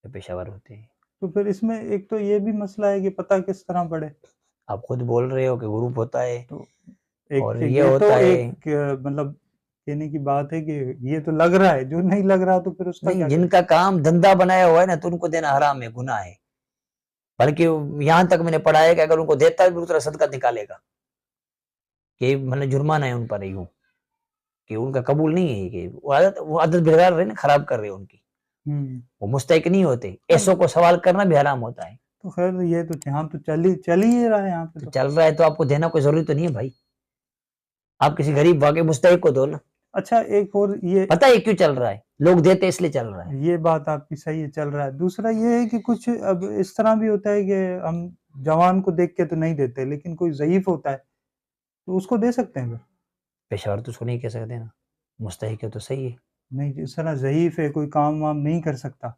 پیشہ ور ہوتے ہیں. تو پھر اس میں ایک تو یہ بھی مسئلہ ہے کہ پتہ کس طرح پڑے. آپ خود بول رہے ہو کہ گروپ ہوتا ہے تو اور ایک یہ تو ہوتا ہے. ایک مطلب کہنے کی بات ہے کہ یہ تو لگ رہا ہے، جو نہیں لگ رہا تو پھر اس کا نہیں، کیا جن کریں؟ کا کام دھندا بنایا ہوا ہے نا، تو ان کو دینا حرام ہے، گناہ ہے. بلکہ یہاں تک میں نے پڑھا ہے کہ اگر ان کو دیتا ہے بھی دوسرا صدقہ نکالے گا، کہ مطلب جرمانہ ہے ان پر یوں کہ ان کا قبول نہیں ہے، کہ وہ عادت بگاڑ رہے نا، خراب کر رہے ان کی. وہ مستحق نہیں ہوتے. ایسوں کو سوال کرنا بھی حرام ہوتا ہے. تو خیر یہ تو یہاں تو چل ہی رہا ہے یہاں پہ. تو چل رہا ہے تو آپ کو دینا کوئی ضروری تو نہیں ہے بھائی. آپ کسی غریب واقعی مستحق کو دو نا. اچھا ایک اور یہ پتہ ہے کیوں چل رہا ہے؟ لوگ دیتے اس لیے چل رہا ہے. یہ بات آپ کی صحیح ہے، چل رہا ہے. دوسرا یہ ہے کہ کچھ اب اس طرح بھی ہوتا ہے کہ ہم جوان کو دیکھ کے تو نہیں دیتے، لیکن کوئی ضعیف ہوتا ہے تو اس کو دے سکتے ہیں. پیشہ ور تو اس کو نہیں کہہ سکتے نا، مستحق ہے تو صحیح ہے. نہیں جس طرح ضعیف ہے، کوئی کام وام نہیں کر سکتا.